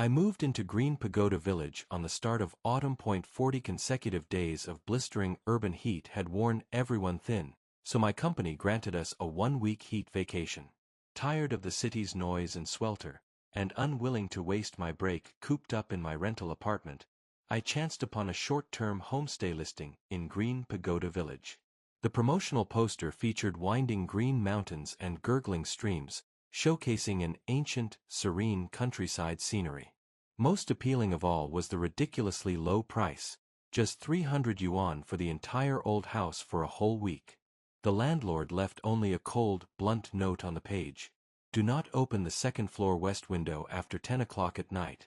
I moved into Green Pagoda Village on the start of autumn. 40 consecutive days of blistering urban heat had worn everyone thin, so my company granted us a 1-week heat vacation. Tired of the city's noise and swelter, and unwilling to waste my break cooped up in my rental apartment, I chanced upon a short-term homestay listing in Green Pagoda Village. The promotional poster featured winding green mountains and gurgling streams, showcasing an ancient, serene countryside scenery. Most appealing of all was the ridiculously low price, just 300 yuan for the entire old house for a whole week. The landlord left only a cold, blunt note on the page. Do not open the second-floor west window after 10 o'clock at night.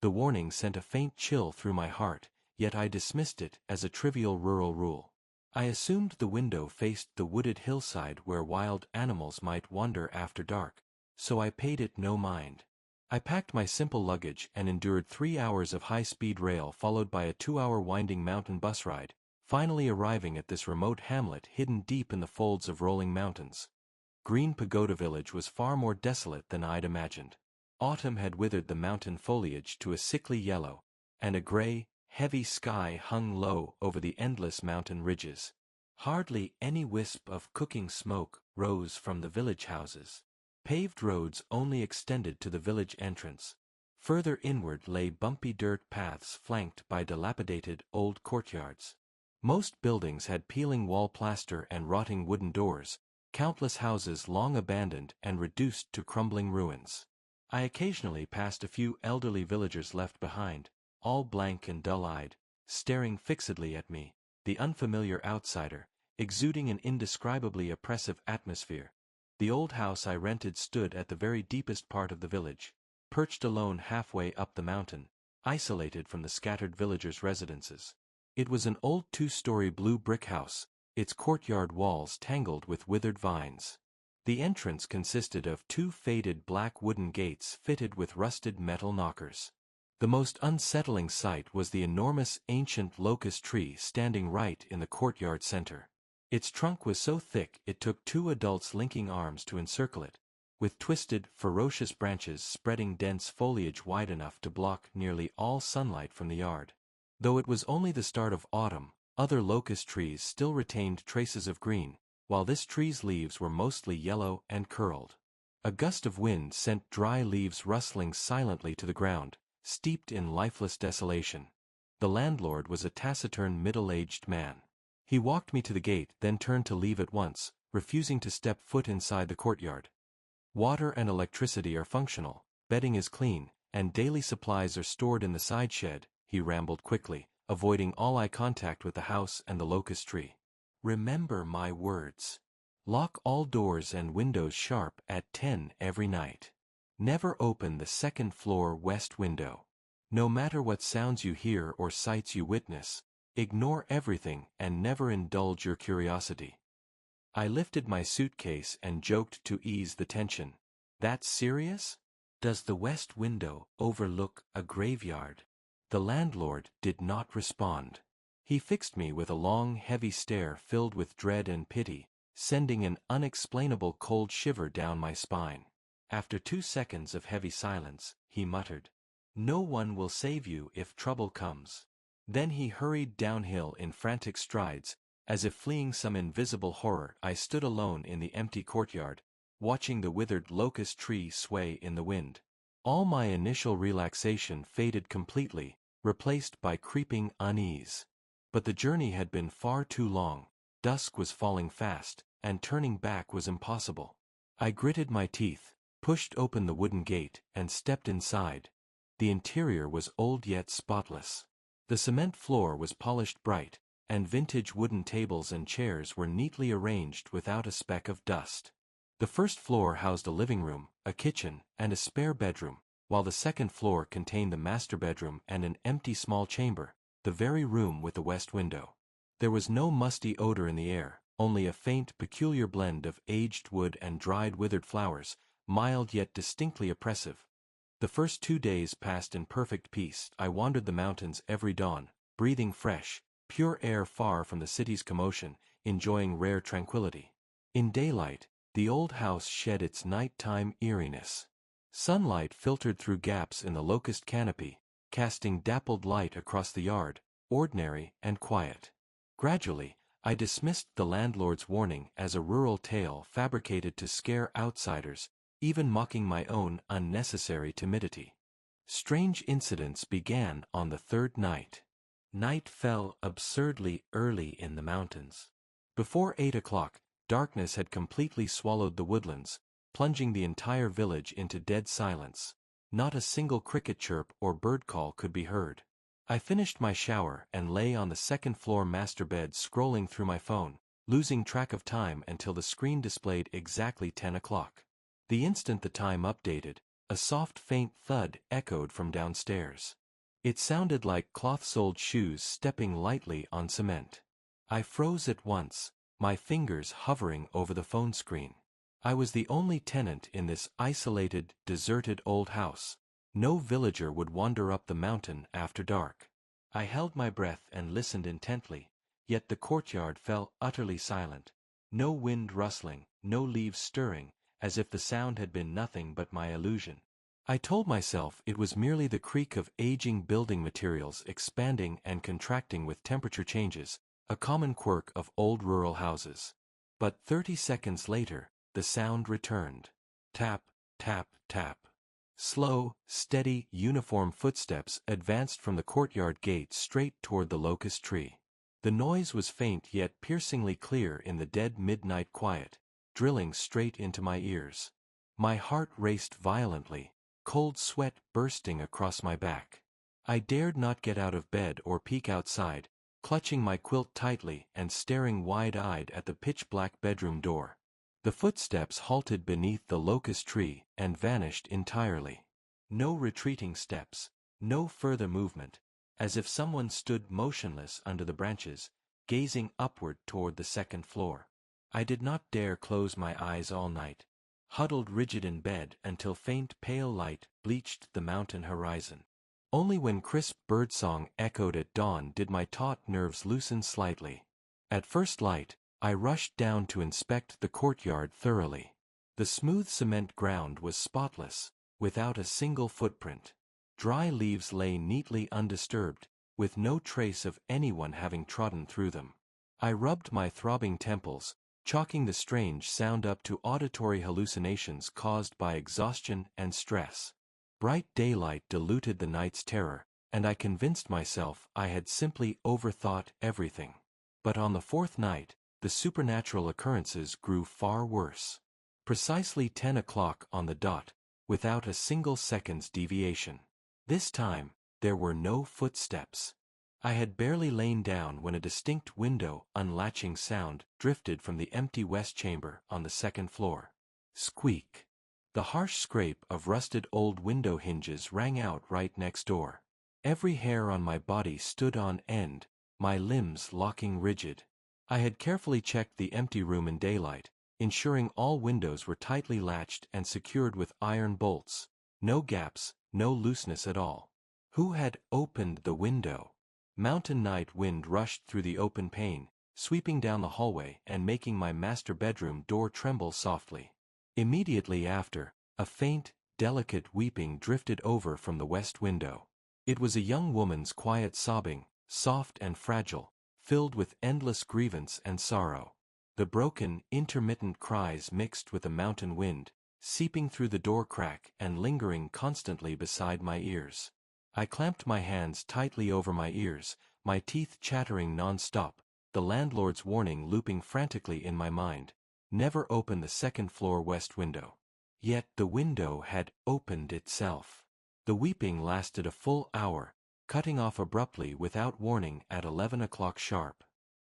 The warning sent a faint chill through my heart, yet I dismissed it as a trivial rural rule. I assumed the window faced the wooded hillside where wild animals might wander after dark, so I paid it no mind. I packed my simple luggage and endured 3 hours of high-speed rail followed by a 2-hour winding mountain bus ride, finally arriving at this remote hamlet hidden deep in the folds of rolling mountains. Green Pagoda Village was far more desolate than I'd imagined. Autumn had withered the mountain foliage to a sickly yellow, and a gray, heavy sky hung low over the endless mountain ridges. Hardly any wisp of cooking smoke rose from the village houses. Paved roads only extended to the village entrance. Further inward lay bumpy dirt paths flanked by dilapidated old courtyards. Most buildings had peeling wall plaster and rotting wooden doors, countless houses long abandoned and reduced to crumbling ruins. I occasionally passed a few elderly villagers left behind, all blank and dull-eyed, staring fixedly at me, the unfamiliar outsider, exuding an indescribably oppressive atmosphere. The old house I rented stood at the very deepest part of the village, perched alone halfway up the mountain, isolated from the scattered villagers' residences. It was an old 2-story blue brick house, its courtyard walls tangled with withered vines. The entrance consisted of 2 faded black wooden gates fitted with rusted metal knockers. The most unsettling sight was the enormous ancient locust tree standing right in the courtyard center. Its trunk was so thick it took 2 adults' linking arms to encircle it, with twisted, ferocious branches spreading dense foliage wide enough to block nearly all sunlight from the yard. Though it was only the start of autumn, other locust trees still retained traces of green, while this tree's leaves were mostly yellow and curled. A gust of wind sent dry leaves rustling silently to the ground, steeped in lifeless desolation. The landlord was a taciturn middle-aged man. He walked me to the gate then turned to leave at once, refusing to step foot inside the courtyard. Water and electricity are functional, bedding is clean, and daily supplies are stored in the side shed, he rambled quickly, avoiding all eye contact with the house and the locust tree. Remember my words. Lock all doors and windows sharp at 10 every night. Never open the second-floor west window. No matter what sounds you hear or sights you witness, ignore everything and never indulge your curiosity. I lifted my suitcase and joked to ease the tension. That's serious? Does the west window overlook a graveyard? The landlord did not respond. He fixed me with a long, heavy stare filled with dread and pity, sending an unexplainable cold shiver down my spine. After 2 seconds of heavy silence, he muttered, "No one will save you if trouble comes." Then he hurried downhill in frantic strides, as if fleeing some invisible horror. I stood alone in the empty courtyard, watching the withered locust tree sway in the wind. All my initial relaxation faded completely, replaced by creeping unease. But the journey had been far too long, dusk was falling fast, and turning back was impossible. I gritted my teeth, pushed open the wooden gate, and stepped inside. The interior was old yet spotless. The cement floor was polished bright, and vintage wooden tables and chairs were neatly arranged without a speck of dust. The first floor housed a living room, a kitchen, and a spare bedroom, while the second floor contained the master bedroom and an empty small chamber, the very room with the west window. There was no musty odor in the air, only a faint, peculiar blend of aged wood and dried withered flowers, mild yet distinctly oppressive. The first 2 days passed in perfect peace. I wandered the mountains every dawn, breathing fresh, pure air far from the city's commotion, enjoying rare tranquility. In daylight, the old house shed its nighttime eeriness. Sunlight filtered through gaps in the locust canopy, casting dappled light across the yard, ordinary and quiet. Gradually, I dismissed the landlord's warning as a rural tale fabricated to scare outsiders, even mocking my own unnecessary timidity. Strange incidents began on the third night. Night fell absurdly early in the mountains. Before 8 o'clock, darkness had completely swallowed the woodlands, plunging the entire village into dead silence. Not a single cricket chirp or bird call could be heard. I finished my shower and lay on the second-floor master bed scrolling through my phone, losing track of time until the screen displayed exactly 10 o'clock. The instant the time updated, a soft faint thud echoed from downstairs. It sounded like cloth-soled shoes stepping lightly on cement. I froze at once, my fingers hovering over the phone screen. I was the only tenant in this isolated, deserted old house. No villager would wander up the mountain after dark. I held my breath and listened intently, yet the courtyard fell utterly silent. No wind rustling, no leaves stirring, as if the sound had been nothing but my illusion. I told myself it was merely the creak of aging building materials expanding and contracting with temperature changes, a common quirk of old rural houses. But 30 seconds later, the sound returned. Tap, tap, tap. Slow, steady, uniform footsteps advanced from the courtyard gate straight toward the locust tree. The noise was faint yet piercingly clear in the dead midnight quiet, drilling straight into my ears. My heart raced violently, cold sweat bursting across my back. I dared not get out of bed or peek outside, clutching my quilt tightly and staring wide-eyed at the pitch-black bedroom door. The footsteps halted beneath the locust tree and vanished entirely. No retreating steps, no further movement, as if someone stood motionless under the branches, gazing upward toward the second floor. I did not dare close my eyes all night, huddled rigid in bed until faint pale light bleached the mountain horizon. Only when crisp birdsong echoed at dawn did my taut nerves loosen slightly. At first light, I rushed down to inspect the courtyard thoroughly. The smooth cement ground was spotless, without a single footprint. Dry leaves lay neatly undisturbed, with no trace of anyone having trodden through them. I rubbed my throbbing temples, chalking the strange sound up to auditory hallucinations caused by exhaustion and stress. Bright daylight diluted the night's terror, and I convinced myself I had simply overthought everything. But on the fourth night, the supernatural occurrences grew far worse. Precisely 10 o'clock on the dot, without a single second's deviation. This time, there were no footsteps. I had barely lain down when a distinct window unlatching sound drifted from the empty west chamber on the second floor. Squeak. The harsh scrape of rusted old window hinges rang out right next door. Every hair on my body stood on end, my limbs locking rigid. I had carefully checked the empty room in daylight, ensuring all windows were tightly latched and secured with iron bolts. No gaps, no looseness at all. Who had opened the window? Mountain night wind rushed through the open pane, sweeping down the hallway and making my master bedroom door tremble softly. Immediately after, a faint, delicate weeping drifted over from the west window. It was a young woman's quiet sobbing, soft and fragile, filled with endless grievance and sorrow. The broken, intermittent cries mixed with the mountain wind, seeping through the door crack and lingering constantly beside my ears. I clamped my hands tightly over my ears, my teeth chattering non-stop, the landlord's warning looping frantically in my mind. Never open the second-floor west window. Yet the window had opened itself. The weeping lasted a full hour, cutting off abruptly without warning at 11 o'clock sharp.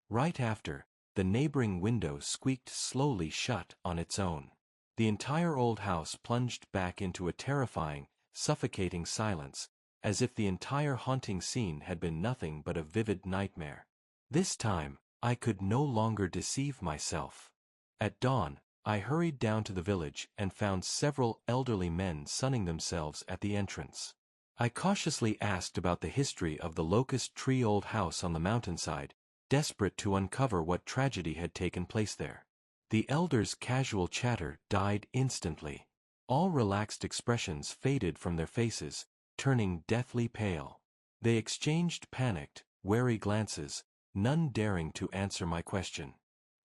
Right after, the neighboring window squeaked slowly shut on its own. The entire old house plunged back into a terrifying, suffocating silence, as if the entire haunting scene had been nothing but a vivid nightmare. This time, I could no longer deceive myself. At dawn, I hurried down to the village and found several elderly men sunning themselves at the entrance. I cautiously asked about the history of the locust tree old house on the mountainside, desperate to uncover what tragedy had taken place there. The elders' casual chatter died instantly. All relaxed expressions faded from their faces, turning deathly pale. They exchanged panicked, wary glances, none daring to answer my question.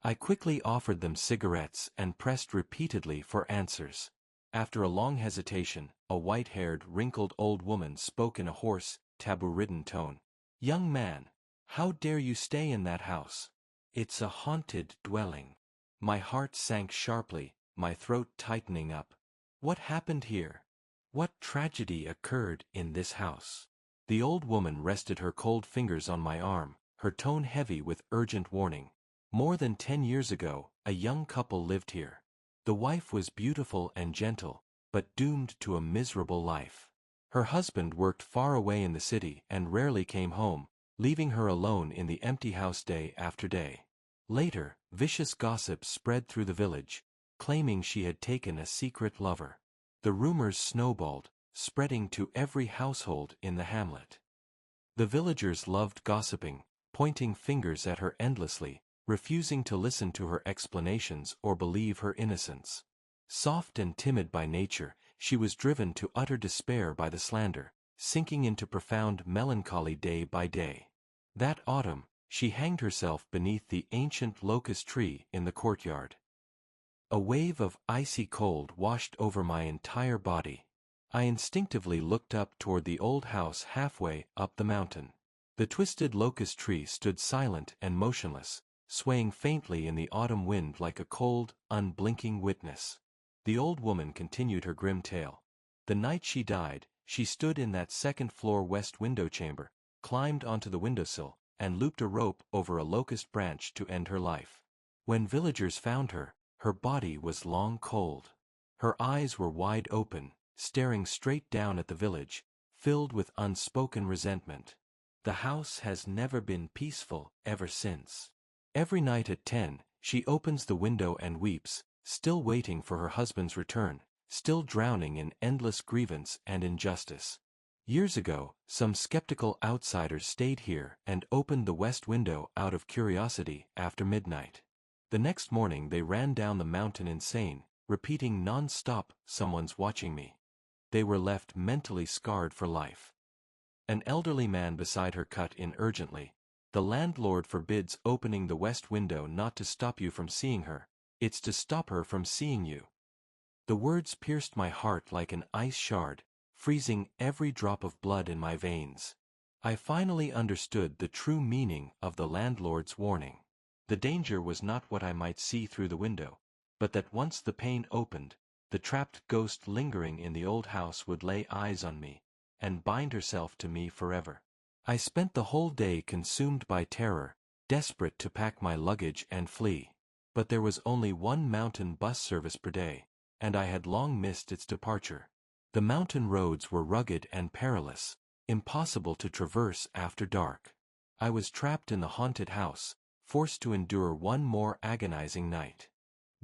I quickly offered them cigarettes and pressed repeatedly for answers. After a long hesitation, a white-haired, wrinkled old woman spoke in a hoarse, taboo-ridden tone. "Young man, how dare you stay in that house? It's a haunted dwelling." My heart sank sharply, my throat tightening up. What happened here? What tragedy occurred in this house? The old woman rested her cold fingers on my arm, her tone heavy with urgent warning. More than 10 years ago, a young couple lived here. The wife was beautiful and gentle, but doomed to a miserable life. Her husband worked far away in the city and rarely came home, leaving her alone in the empty house day after day. Later, vicious gossip spread through the village, claiming she had taken a secret lover. The rumors snowballed, spreading to every household in the hamlet. The villagers loved gossiping, pointing fingers at her endlessly, refusing to listen to her explanations or believe her innocence. Soft and timid by nature, she was driven to utter despair by the slander, sinking into profound melancholy day by day. That autumn, she hanged herself beneath the ancient locust tree in the courtyard. A wave of icy cold washed over my entire body. I instinctively looked up toward the old house halfway up the mountain. The twisted locust tree stood silent and motionless, swaying faintly in the autumn wind like a cold, unblinking witness. The old woman continued her grim tale. The night she died, she stood in that second-floor west window chamber, climbed onto the windowsill, and looped a rope over a locust branch to end her life. When villagers found her, her body was long cold. Her eyes were wide open, staring straight down at the village, filled with unspoken resentment. The house has never been peaceful ever since. Every night at 10, she opens the window and weeps, still waiting for her husband's return, still drowning in endless grievance and injustice. Years ago, some skeptical outsiders stayed here and opened the west window out of curiosity after midnight. The next morning they ran down the mountain insane, repeating non-stop, "Someone's watching me." They were left mentally scarred for life. An elderly man beside her cut in urgently. "The landlord forbids opening the west window not to stop you from seeing her, it's to stop her from seeing you." The words pierced my heart like an ice shard, freezing every drop of blood in my veins. I finally understood the true meaning of the landlord's warning. The danger was not what I might see through the window, but that once the pane opened, the trapped ghost lingering in the old house would lay eyes on me, and bind herself to me forever. I spent the whole day consumed by terror, desperate to pack my luggage and flee. But there was only one mountain bus service per day, and I had long missed its departure. The mountain roads were rugged and perilous, impossible to traverse after dark. I was trapped in the haunted house, forced to endure one more agonizing night.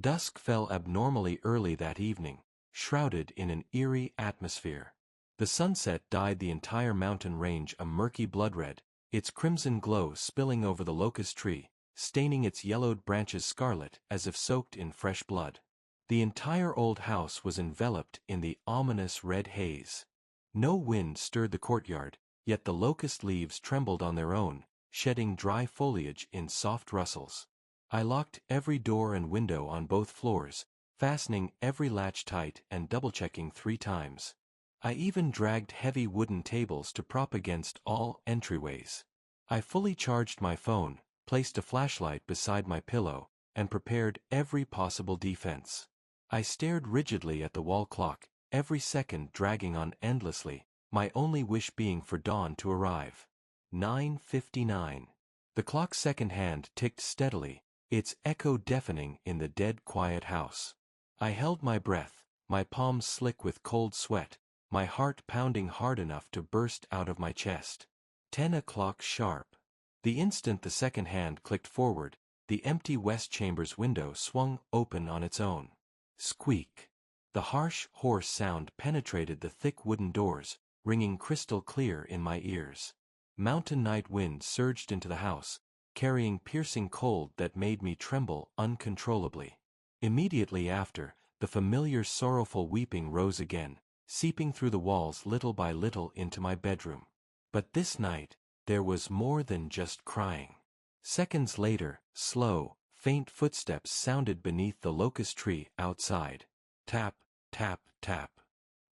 Dusk fell abnormally early that evening, shrouded in an eerie atmosphere. The sunset dyed the entire mountain range a murky blood red, its crimson glow spilling over the locust tree, staining its yellowed branches scarlet as if soaked in fresh blood. The entire old house was enveloped in the ominous red haze. No wind stirred the courtyard, yet the locust leaves trembled on their own, shedding dry foliage in soft rustles. I locked every door and window on both floors, fastening every latch tight and double-checking 3 times. I even dragged heavy wooden tables to prop against all entryways. I fully charged my phone, placed a flashlight beside my pillow, and prepared every possible defense. I stared rigidly at the wall clock, every second dragging on endlessly, my only wish being for dawn to arrive. 9:59. The clock's second hand ticked steadily, its echo deafening in the dead quiet house. I held my breath, my palms slick with cold sweat, my heart pounding hard enough to burst out of my chest. 10 o'clock sharp. The instant the second hand clicked forward, the empty west chamber's window swung open on its own. Squeak. The harsh, hoarse sound penetrated the thick wooden doors, ringing crystal clear in my ears. Mountain night wind surged into the house, carrying piercing cold that made me tremble uncontrollably. Immediately after, the familiar sorrowful weeping rose again, seeping through the walls little by little into my bedroom. But this night, there was more than just crying. Seconds later, slow, faint footsteps sounded beneath the locust tree outside. Tap, tap, tap.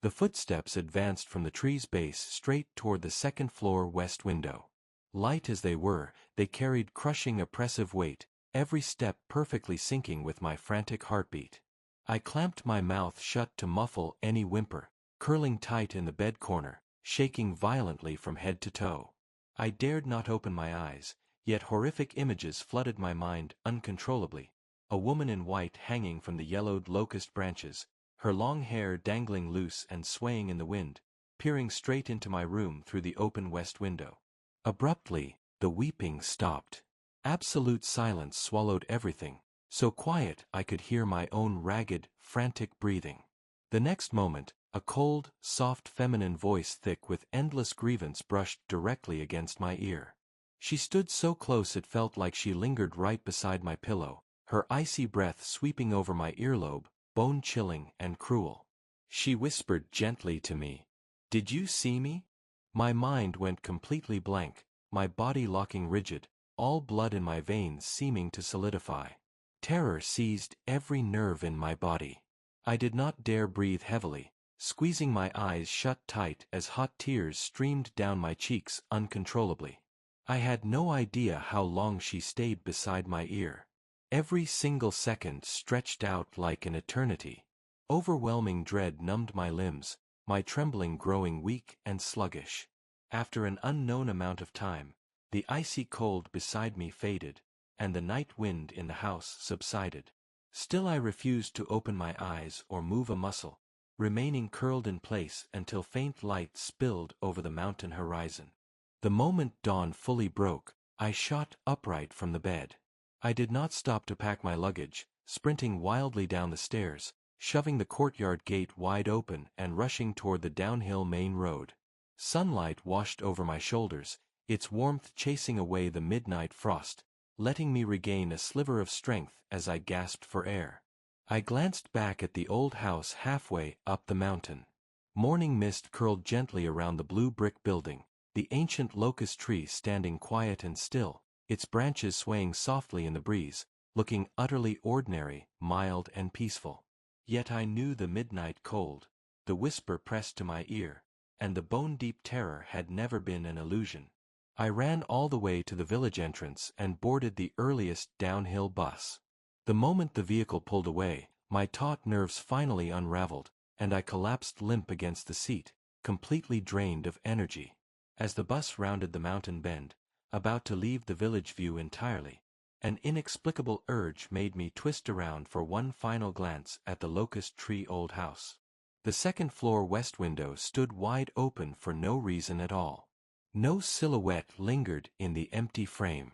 The footsteps advanced from the tree's base straight toward the second-floor west window. Light as they were, they carried crushing oppressive weight, every step perfectly syncing with my frantic heartbeat. I clamped my mouth shut to muffle any whimper, curling tight in the bed corner, shaking violently from head to toe. I dared not open my eyes, yet horrific images flooded my mind uncontrollably. A woman in white hanging from the yellowed locust branches, her long hair dangling loose and swaying in the wind, peering straight into my room through the open west window. Abruptly, the weeping stopped. Absolute silence swallowed everything, so quiet I could hear my own ragged, frantic breathing. The next moment, a cold, soft feminine voice thick with endless grievance brushed directly against my ear. She stood so close it felt like she lingered right beside my pillow, her icy breath sweeping over my earlobe, bone-chilling and cruel. She whispered gently to me, "Did you see me?" My mind went completely blank, my body locking rigid, all blood in my veins seeming to solidify. Terror seized every nerve in my body. I did not dare breathe heavily, squeezing my eyes shut tight as hot tears streamed down my cheeks uncontrollably. I had no idea how long she stayed beside my ear. Every single second stretched out like an eternity. Overwhelming dread numbed my limbs, my trembling growing weak and sluggish. After an unknown amount of time, the icy cold beside me faded, and the night wind in the house subsided. Still I refused to open my eyes or move a muscle, remaining curled in place until faint light spilled over the mountain horizon. The moment dawn fully broke, I shot upright from the bed. I did not stop to pack my luggage, sprinting wildly down the stairs, shoving the courtyard gate wide open and rushing toward the downhill main road. Sunlight washed over my shoulders, its warmth chasing away the midnight frost, letting me regain a sliver of strength as I gasped for air. I glanced back at the old house halfway up the mountain. Morning mist curled gently around the blue brick building, the ancient locust tree standing quiet and still, its branches swaying softly in the breeze, looking utterly ordinary, mild and peaceful. Yet I knew the midnight cold, the whisper pressed to my ear, and the bone-deep terror had never been an illusion. I ran all the way to the village entrance and boarded the earliest downhill bus. The moment the vehicle pulled away, my taut nerves finally unraveled, and I collapsed limp against the seat, completely drained of energy. As the bus rounded the mountain bend, about to leave the village view entirely, an inexplicable urge made me twist around for one final glance at the locust tree old house. The second-floor west window stood wide open for no reason at all. No silhouette lingered in the empty frame,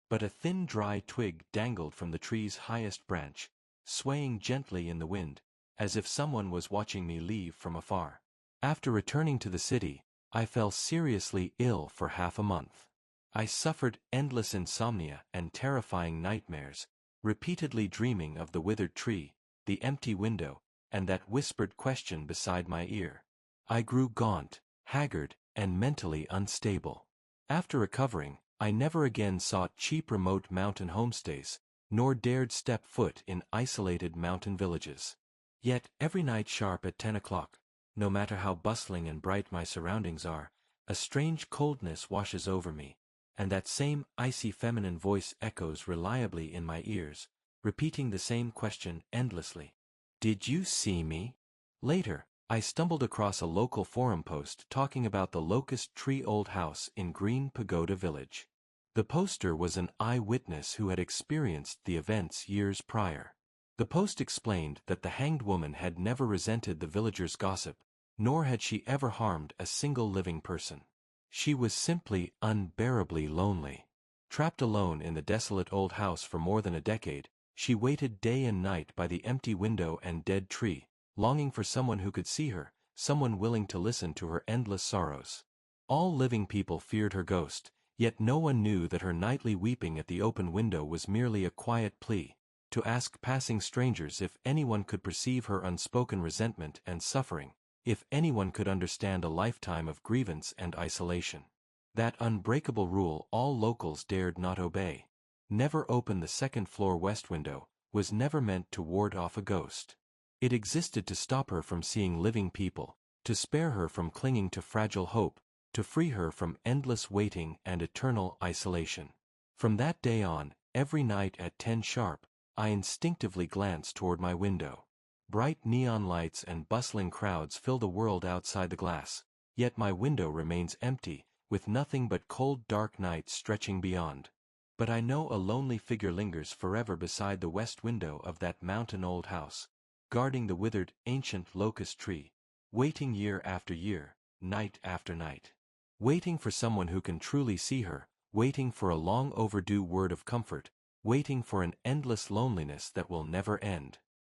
but a thin dry twig dangled from the tree's highest branch, swaying gently in the wind, as if someone was watching me leave from afar. After returning to the city, I fell seriously ill for half a month. I suffered endless insomnia and terrifying nightmares, repeatedly dreaming of the withered tree, the empty window, and that whispered question beside my ear. I grew gaunt, haggard, and mentally unstable. After recovering, I never again sought cheap remote mountain homestays, nor dared step foot in isolated mountain villages. Yet every night sharp at 10 o'clock, no matter how bustling and bright my surroundings are, a strange coldness washes over me, and that same icy feminine voice echoes reliably in my ears, repeating the same question endlessly. "Did you see me?" Later, I stumbled across a local forum post talking about the locust tree old house in Green Pagoda Village. The poster was an eyewitness who had experienced the events years prior. The post explained that the hanged woman had never resented the villagers' gossip, nor had she ever harmed a single living person. She was simply unbearably lonely. Trapped alone in the desolate old house for more than a decade, she waited day and night by the empty window and dead tree, longing for someone who could see her, someone willing to listen to her endless sorrows. All living people feared her ghost, yet no one knew that her nightly weeping at the open window was merely a quiet plea, to ask passing strangers if anyone could perceive her unspoken resentment and suffering, if anyone could understand a lifetime of grievance and isolation. That unbreakable rule all locals dared not obey. Never open the second-floor west window, was never meant to ward off a ghost. It existed to stop her from seeing living people, to spare her from clinging to fragile hope, to free her from endless waiting and eternal isolation. From that day on, every night at 10 sharp, I instinctively glanced toward my window. Bright neon lights and bustling crowds fill the world outside the glass, yet my window remains empty, with nothing but cold dark night stretching beyond. But I know a lonely figure lingers forever beside the west window of that mountain old house, guarding the withered, ancient locust tree, waiting year after year, night after night. Waiting for someone who can truly see her, waiting for a long overdue word of comfort, waiting for an endless loneliness that will never end.